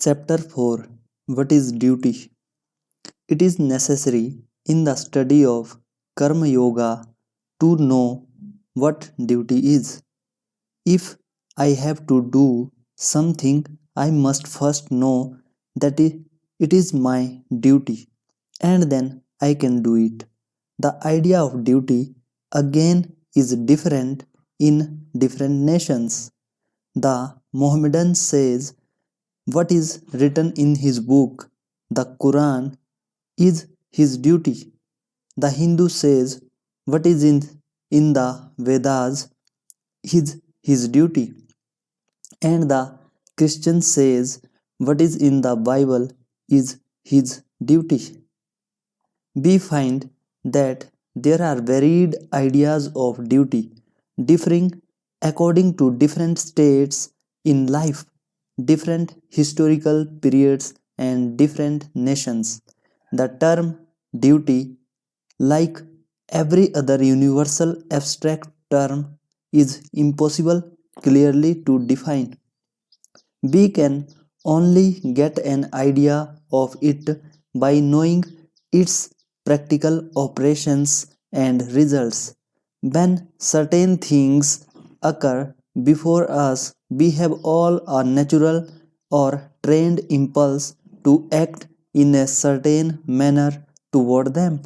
Chapter 4. What is duty? It is necessary in the study of Karma Yoga to know what duty is. If I have to do something, I must first know that it is my duty, and then I can do it. The idea of duty again is different in different nations. The Mohammedan says what is written in his book, the Quran, is his duty. The Hindu says what is in the Vedas is his duty. And the Christian says what is in the Bible is his duty. We find that there are varied ideas of duty, differing according to different states in life, different historical periods, and different nations. The term duty, like every other universal abstract term, is impossible clearly to define. We can only get an idea of it by knowing its practical operations and results. When certain things occur before us, we have all a natural or trained impulse to act in a certain manner toward them.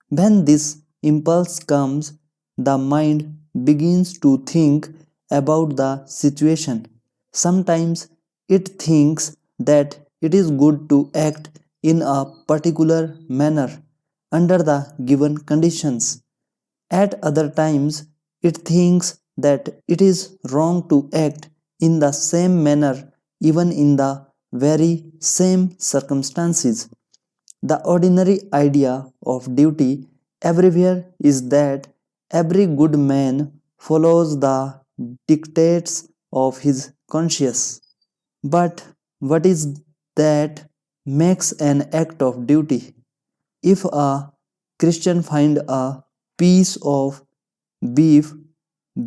When this impulse comes, the mind begins to think about the situation. Sometimes it thinks that it is good to act in a particular manner under the given conditions. At other times, it thinks that it is wrong to act in the same manner even in the very same circumstances. The ordinary idea of duty everywhere is that every good man follows the dictates of his conscience. But what is that makes an act of duty? If a Christian find a piece of beef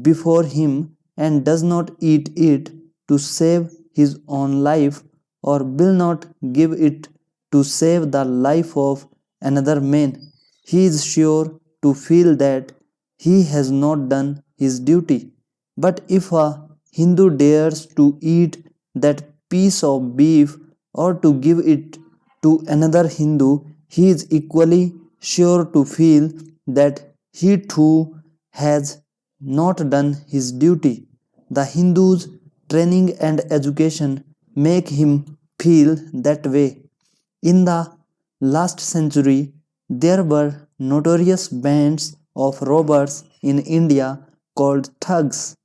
before him and does not eat it to save his own life, or will not give it to save the life of another man, he is sure to feel that he has not done his duty. But if a Hindu dares to eat that piece of beef or to give it to another Hindu, he is equally sure to feel that he too has not done his duty. The Hindu's training and education make him feel that way. In the last century, there were notorious bands of robbers in India called thugs.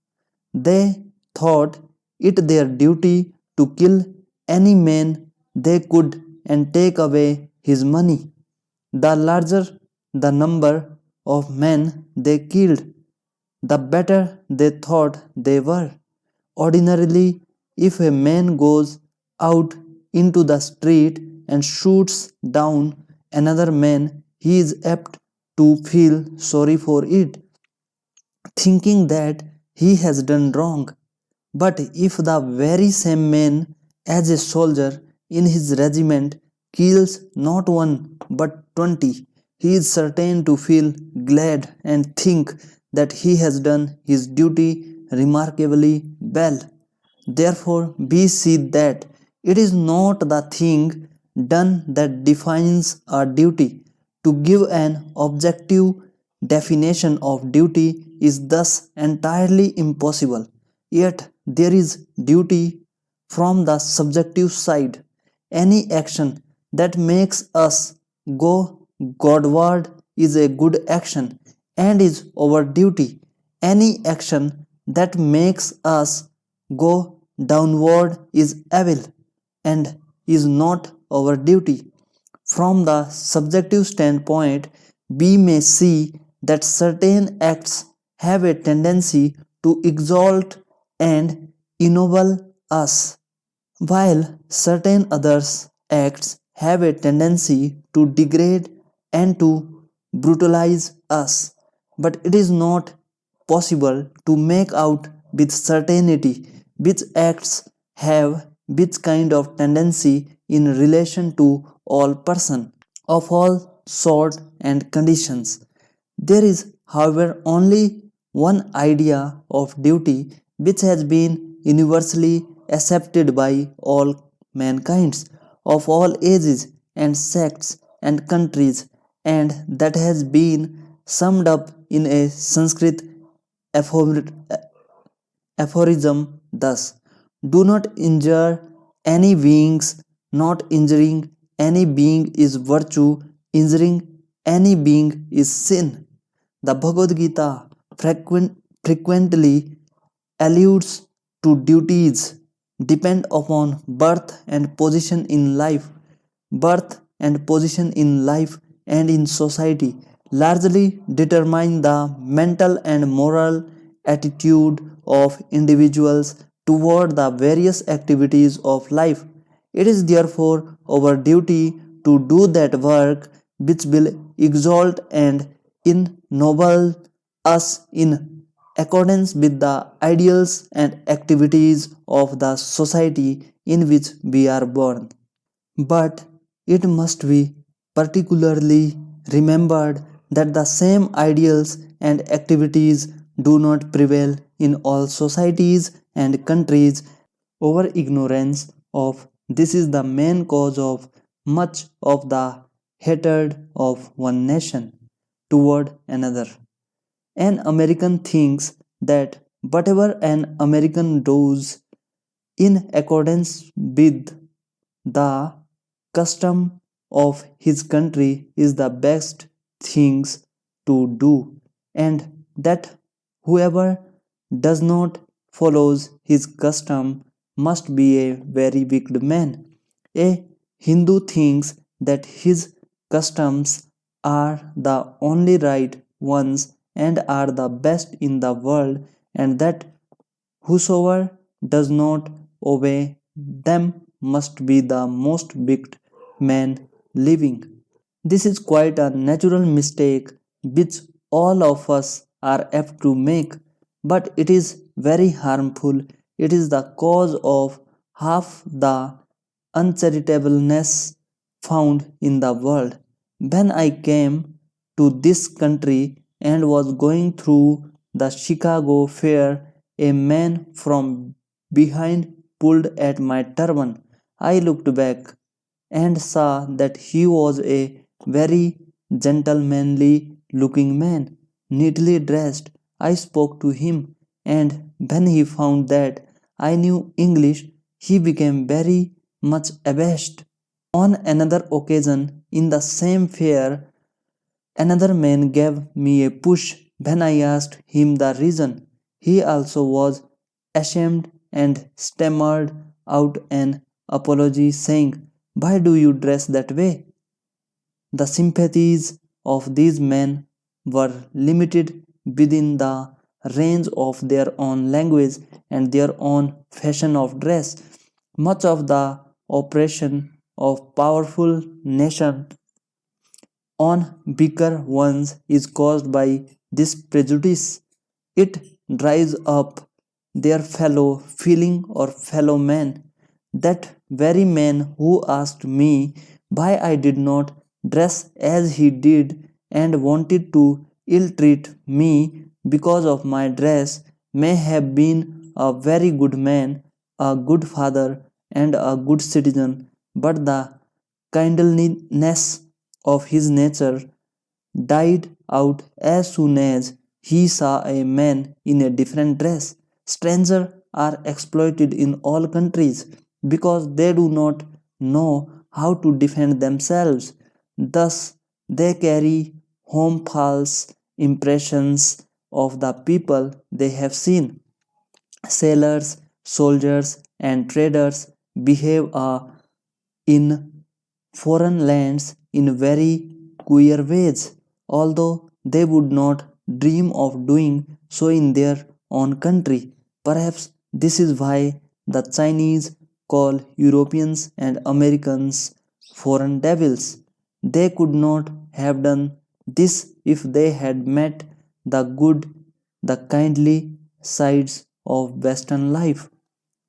They thought it their duty to kill any man they could and take away his money. The larger the number of men they killed, the better they thought they were. Ordinarily, if a man goes out into the street and shoots down another man, he is apt to feel sorry for it, thinking that he has done wrong. But if the very same man, as a soldier in his regiment, kills not one but 20, he is certain to feel glad and think that he has done his duty remarkably well. Therefore, we see that it is not the thing done that defines our duty. To give an objective definition of duty is thus entirely impossible. Yet, there is duty from the subjective side. Any action that makes us go Godward is a good action and is our duty. Any action that makes us go downward is evil and is not our duty. From the subjective standpoint, we may see that certain acts have a tendency to exalt and ennoble us, while certain others acts have a tendency to degrade and to brutalize us. But it is not possible to make out with certainty which acts have which kind of tendency in relation to all person of all sort and conditions. There is, however, only one idea of duty which has been universally accepted by all mankinds of all ages and sects and countries, and that has been summed up in a Sanskrit aphorism thus: do not injure any beings, not injuring any being is virtue, injuring any being is sin. The Bhagavad Gita frequently alludes to duties depend upon birth and position in life and in society largely determine the mental and moral attitude of individuals toward the various activities of life. It is therefore our duty to do that work which will exalt and ennoble us in accordance with the ideals and activities of the society in which we are born. But it must be particularly remembered that the same ideals and activities do not prevail in all societies and countries. Over ignorance of this is the main cause of much of the hatred of one nation toward another. An American thinks that whatever an American does in accordance with the custom of his country is the best things to do, and that whoever does not follows his custom must be a very wicked man. A Hindu thinks that his customs are the only right ones and are the best in the world, and that whosoever does not obey them must be the most wicked man living. This is quite a natural mistake which all of us are apt to make, but it is very harmful. It is the cause of half the uncharitableness found in the world. When I came to this country and was going through the Chicago Fair, a man from behind pulled at my turban. I looked back and saw that he was a very gentlemanly looking man, neatly dressed. I spoke to him, and when he found that I knew English, he became very much abashed. On another occasion, in the same fair, another man gave me a push when I asked him the reason. He also was ashamed and stammered out an apology, saying, "Why do you dress that way?" The sympathies of these men were limited within the range of their own language and their own fashion of dress. Much of the oppression of powerful nations on weaker ones is caused by this prejudice. It drives up their fellow feeling or fellow man. That very man who asked me why I did not dress as he did and wanted to ill treat me because of my dress may have been a very good man, a good father, and a good citizen, but the kindliness of his nature died out as soon as he saw a man in a different dress. Strangers are exploited in all countries because they do not know how to defend themselves. Thus, they carry home false impressions of the people they have seen. Sailors, soldiers, and traders behave in foreign lands in very queer ways, although they would not dream of doing so in their own country. Perhaps this is why the Chinese call Europeans and Americans foreign devils. They could not have done this if they had met the good, the kindly sides of Western life.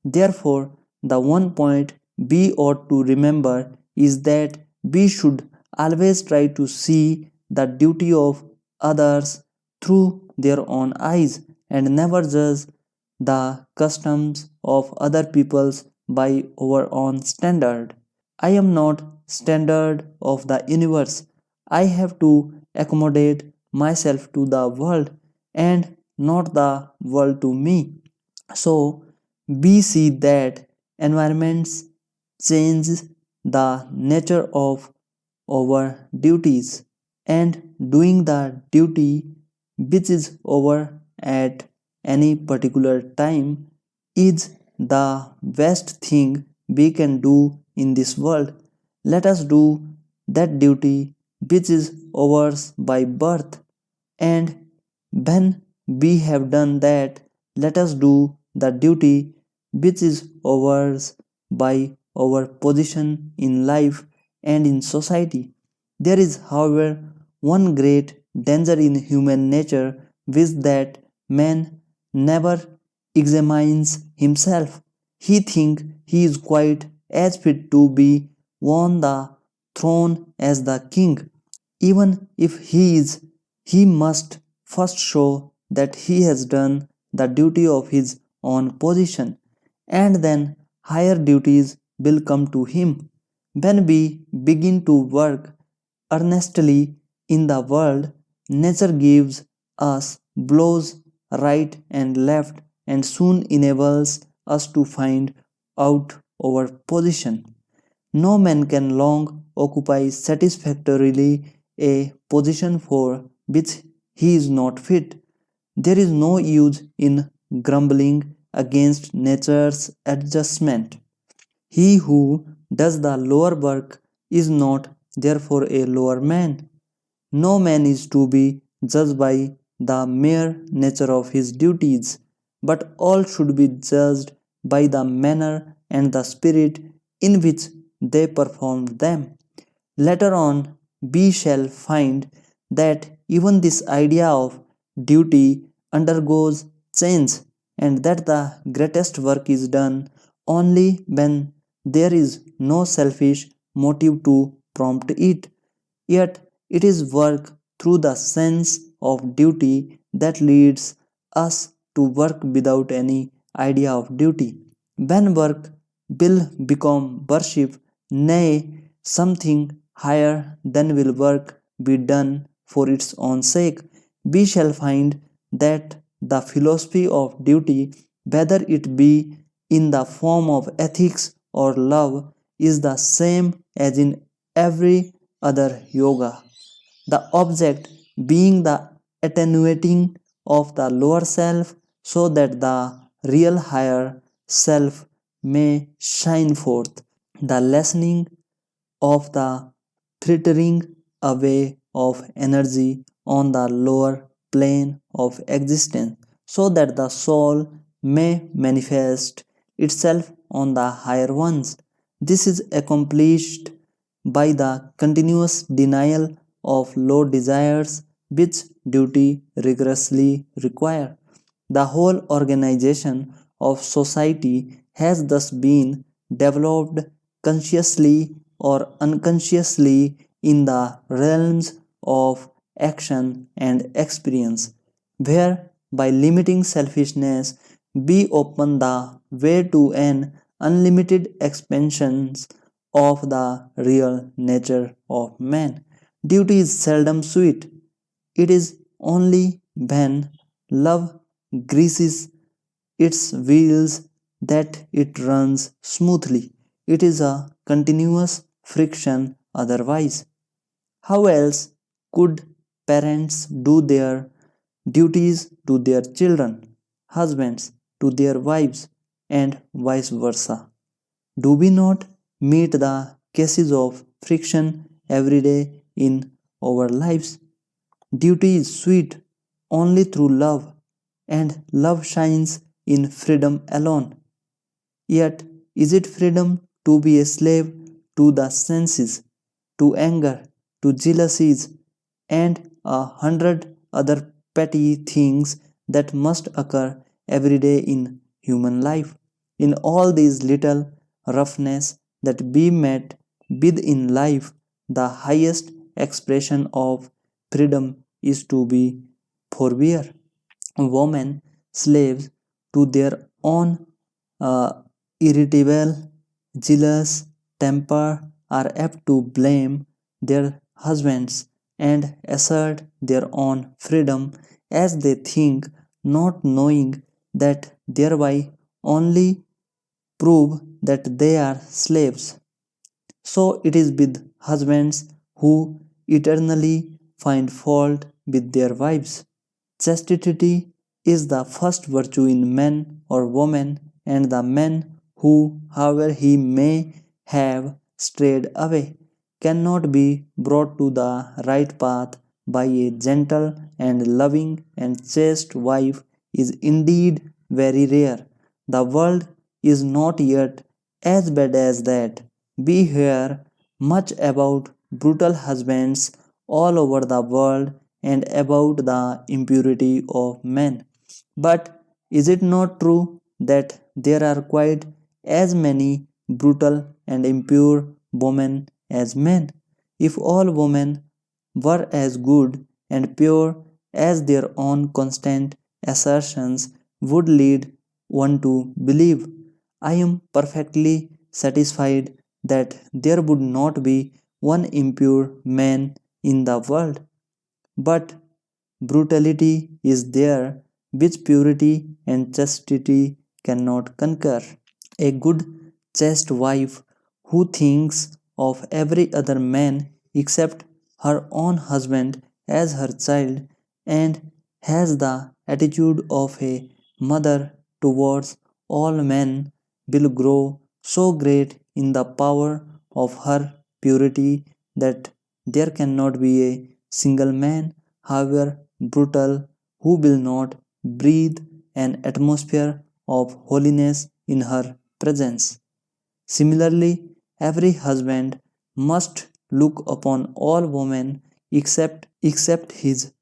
Therefore, the one point we ought to remember is that we should always try to see the duty of others through their own eyes and never judge the customs of other peoples by our own standard. I am not standard of the universe. I have to accommodate myself to the world and not the world to me. So we see that environments change the nature of our duties, and doing the duty which is over at any particular time is the best thing we can do in this world. Let us do that duty which is ours by birth, and when we have done that, let us do the duty which is ours by our position in life and in society. There is, however, one great danger in human nature, which that man never examines himself. He thinks he is quite as fit to be on the throne as the king. Even if he is, he must first show that he has done the duty of his own position, and then higher duties will come to him. When we begin to work earnestly in the world, nature gives us blows right and left and soon enables us to find out our position. No man can long occupy satisfactorily a position for which he is not fit. There is no use in grumbling against nature's adjustment. He who does the lower work is not therefore a lower man. No man is to be judged by the mere nature of his duties, but all should be judged by the manner and the spirit in which they performed them. Later on, we shall find that even this idea of duty undergoes change, and that the greatest work is done only when there is no selfish motive to prompt it. Yet it is work through the sense of duty that leads us to work without any idea of duty. When work will become worship, nay, something higher than will work be done for its own sake, we shall find that the philosophy of duty, whether it be in the form of ethics or love, is the same as in every other yoga. The object being the attenuating of the lower self so that the real higher self may shine forth. The lessening of the frittering away of energy on the lower plane of existence so that the soul may manifest itself on the higher ones. This is accomplished by the continuous denial of low desires which duty rigorously require. The whole organization of society has thus been developed consciously or unconsciously in the realms of action and experience, where by limiting selfishness we open the way to an unlimited expansion of the real nature of man. Duty is seldom sweet. It is only when love greases its wheels that it runs smoothly. It is a continuous friction otherwise. How else could parents do their duties to their children, husbands to their wives, and vice versa? Do we not meet the cases of friction every day in our lives? Duty is sweet only through love, and love shines in freedom alone. Yet, is it freedom to be a slave to the senses, to anger, to jealousies, and 100 other petty things that must occur every day in human life? In all these little roughness that be met with in life. The highest expression of freedom is to be forbear. Women, slaves to their own uh, irritable, jealous temper, are apt to blame their husbands and assert their own freedom as they think, not knowing that thereby only prove that they are slaves. So it is with husbands who eternally find fault with their wives. Chastity is the first virtue in man or woman, and the man who, however he may have strayed away, cannot be brought to the right path by a gentle and loving and chaste wife is indeed very rare. The world is not yet as bad as that. We hear much about brutal husbands all over the world and about the impurity of men. But is it not true that there are quite as many brutal and impure women as men? If all women were as good and pure as their own constant assertions would lead one to believe, I am perfectly satisfied that there would not be one impure man in the world. But brutality is there which purity and chastity cannot conquer. A good chaste wife who thinks of every other man except her own husband as her child and has the attitude of a mother towards all men will grow so great in the power of her purity that there cannot be a single man, however brutal, who will not breathe an atmosphere of holiness in her presence. Similarly, every husband must look upon all women except his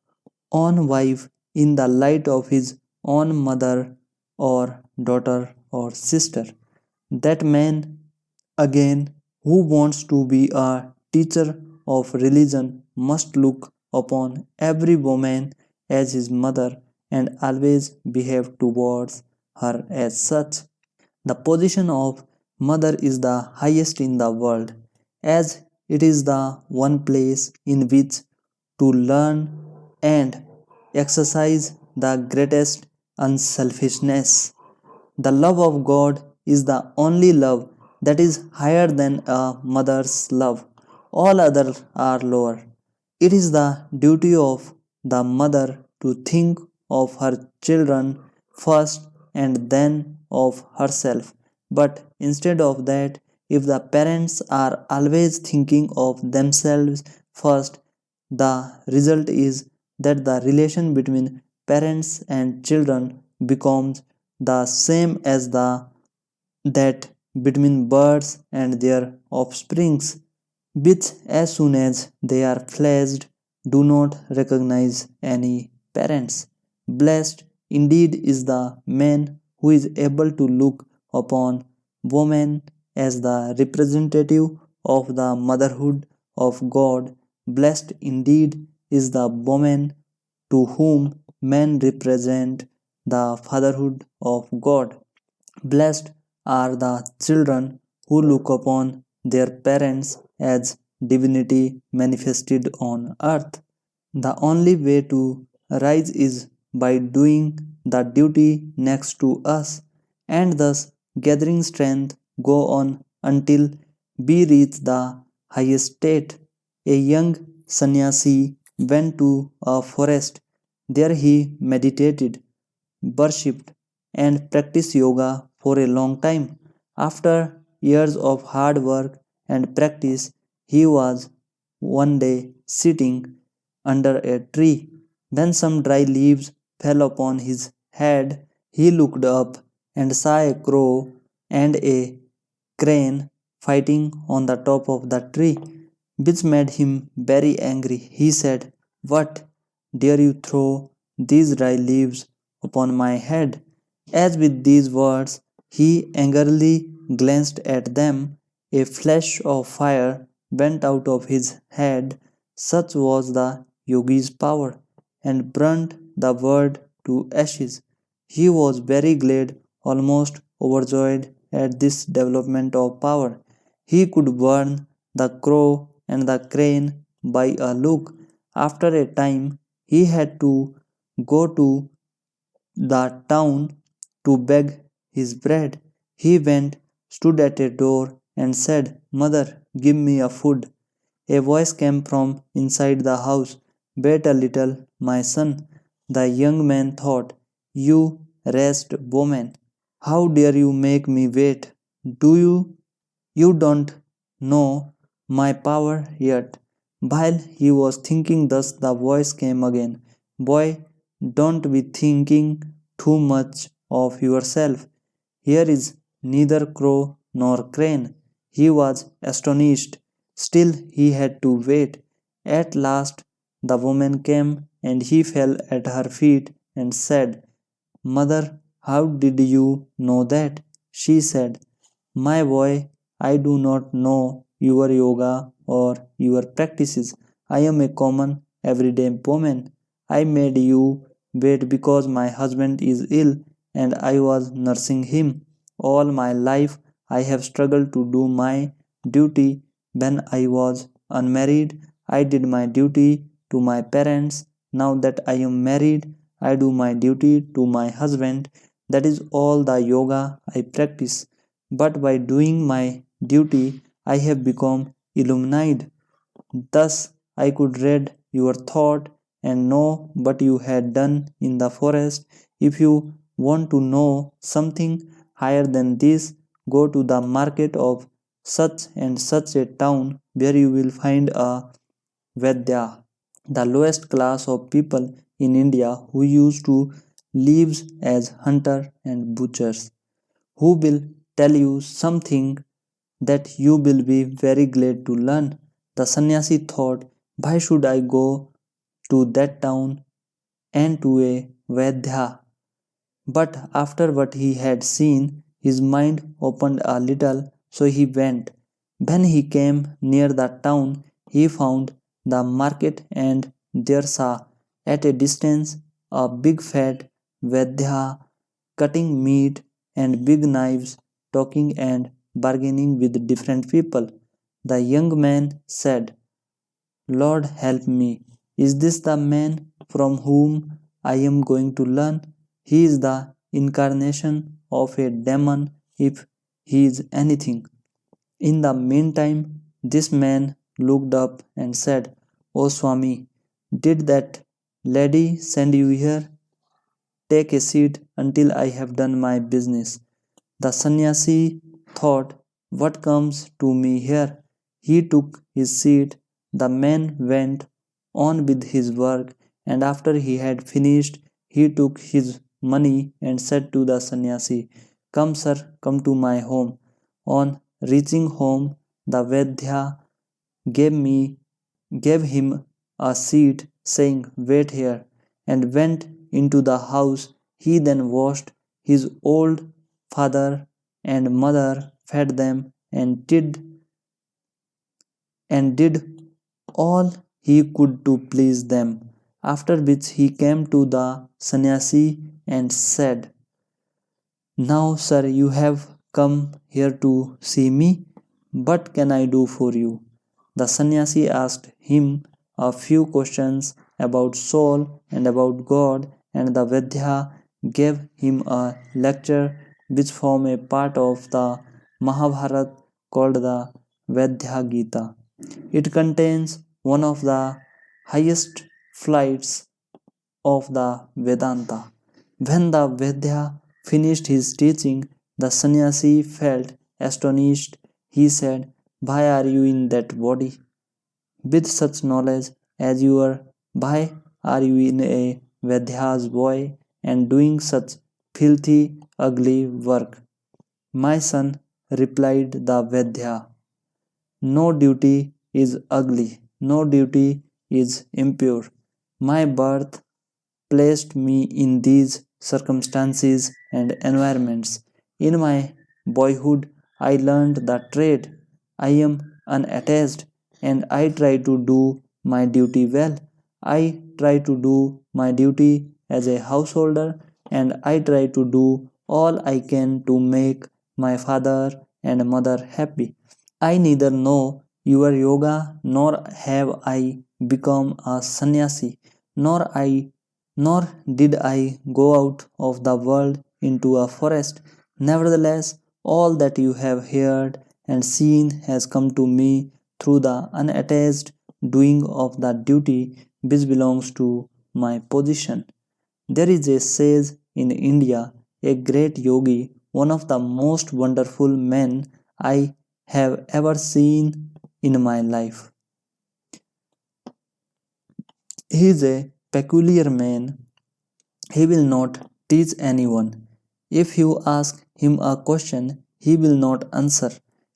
own wife in the light of his own mother or daughter or sister. That man, again, who wants to be a teacher of religion must look upon every woman as his mother and always behave towards her as such. The position of mother is the highest in the world, as it is the one place in which to learn and exercise the greatest unselfishness. The love of God is the only love that is higher than a mother's love. All others are lower. It is the duty of the mother to think of her children first and then of herself. But instead of that, if the parents are always thinking of themselves first, the result is that the relation between parents and children becomes the same as the that between birds and their offsprings, which as soon as they are fledged do not recognize any parents. Blessed indeed is the man who is able to look upon woman as the representative of the motherhood of God. Blessed indeed is the woman to whom men represent the fatherhood of God. Blessed are the children who look upon their parents as divinity manifested on earth. The only way to rise is by doing the duty next to us, and thus gathering strength go on until we reach the highest state. A young sannyasi went to a forest. There he meditated, worshipped, and practiced yoga for a long time. After years of hard work and practice, he was one day sitting under a tree. When some dry leaves fell upon his head, he looked up and saw a crow and a crane fighting on the top of the tree, which made him very angry. He said, "What dare you throw these dry leaves upon my head?" As with these words, he angrily glanced at them. A flash of fire went out of his head, such was the yogi's power, and burnt the word to ashes. He was very glad, almost overjoyed at this development of power. He could burn the crow and the crane by a look. After a time, he had to go to the town to beg his bread. He went, stood at a door, and said, "Mother, give me a food." A voice came from inside the house. "Wait a little, my son." The young man thought, "You rash bowman, how dare you make me wait? Do you don't know my power yet?" While he was thinking thus, the voice came again. "Boy, don't be thinking too much of yourself. Here is neither crow nor crane." He was astonished. Still he had to wait. At last the woman came, and he fell at her feet and said, "Mother, how did you know that?" She said, "My boy, I do not know your yoga or your practices. I am a common everyday woman. I made you wait because my husband is ill and I was nursing him. All my life I have struggled to do my duty. When I was unmarried, I did my duty to my parents. Now that I am married, I do my duty to my husband. That is all the yoga I practice. But by doing my duty, I have become illuminated. Thus I could read your thought and know what you had done in the forest. If you want to know something higher than this, go to the market of such and such a town where you will find a Vedya, the lowest class of people in India who used to live as hunters and butchers, who will tell you something that you will be very glad to learn." The sannyasi thought, "Why should I go to that town and to a Vaidya?" But after what he had seen, his mind opened a little, so he went. When he came near the town, he found the market, and there saw at a distance a big fat Vaidya cutting meat and big knives, talking and bargaining with different people. The young man said, "Lord, help me. Is this the man from whom I am going to learn? He is the incarnation of a demon if he is anything." In the meantime, this man looked up and said, "O Swami, did that lady send you here? Take a seat until I have done my business." The sannyasi thought, "What comes to me here?" He took his seat. The man went on with his work, and after he had finished, he took his money and said to the sannyasi, "Come, sir, come to my home." On reaching home, the Vaidya gave me gave him a seat, saying, "Wait here," and went into the house. He then washed his old father and mother, fed them, and did all he could to please them. After which he came to the sannyasi and said, "Now, sir, you have come here to see me. What can I do for you?" The sannyasi asked him a few questions about soul and about God, and the Vedya gave him a lecture which formed a part of the Mahabharata called the Vedya Gita. It contains one of the highest flights of the Vedanta. When the Vedya finished his teaching, the sannyasi felt astonished. He said, "Why are you in that body? With such knowledge as you are, why are you in a Vedya's boy and doing such filthy, ugly work?" "My son," replied the Vedya, "no duty is ugly, no duty is impure. My birth placed me in these circumstances and environments. In my boyhood, I learned the trade. I am unattached and I try to do my duty well. I try to do my duty as a householder and I try to do all I can to make my father and mother happy. I neither know your yoga nor have I become a sannyasi, nor I nor did I go out of the world into a forest. Nevertheless, all that you have heard and seen has come to me through the unattached doing of the duty which belongs to my position. There is a sage in India, a great yogi, one of the most wonderful men I have ever seen in my life. He is a peculiar man. He will not teach anyone. If you ask him a question, he will not answer.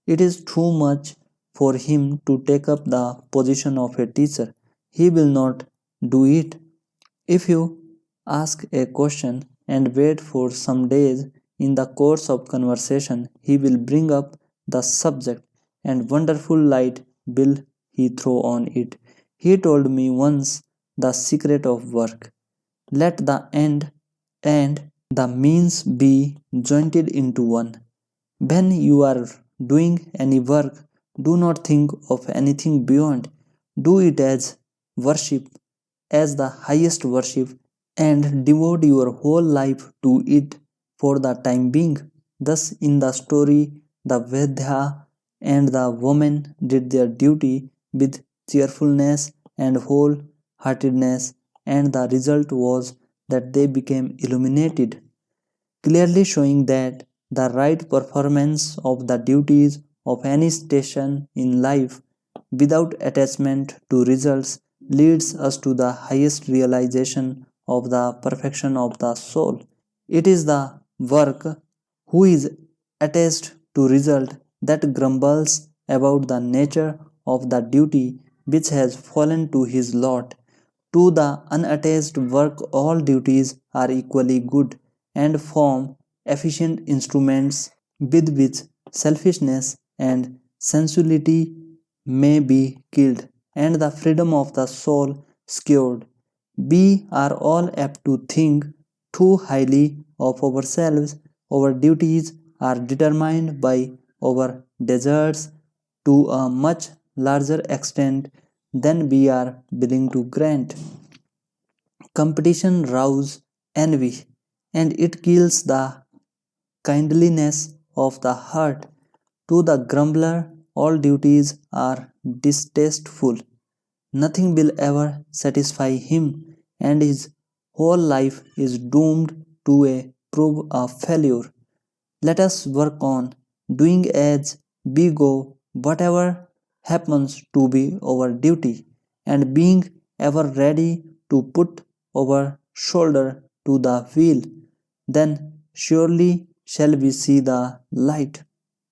It is too much for him to take up the position of a teacher. He will not do it. If you ask a question and wait for some days, in the course of conversation, he will bring up the subject and wonderful light will he throw on it. He told me once the secret of work. Let the end and the means be jointed into one. When you are doing any work, do not think of anything beyond. Do it as worship, as the highest worship, and devote your whole life to it for the time being. Thus, in the story, the Vedha and the woman did their duty with cheerfulness and wholeheartedness, and the result was that they became illuminated, clearly showing that the right performance of the duties of any station in life without attachment to results leads us to the highest realization of the perfection of the soul. It is the work who is attached to result that grumbles about the nature of the duty which has fallen to his lot. To the unattached work, all duties are equally good and form efficient instruments with which selfishness and sensuality may be killed and the freedom of the soul secured. We are all apt to think too highly of ourselves. Our duties are determined by our desires to a much larger extent than we are willing to grant. Competition rouses envy and it kills the kindliness of the heart. To the grumbler, all duties are distasteful. Nothing will ever satisfy him, and his whole life is doomed to prove a failure. Let us work on doing as we go, whatever happens to be our duty, and being ever ready to put our shoulder to the wheel. Then surely shall we see the light.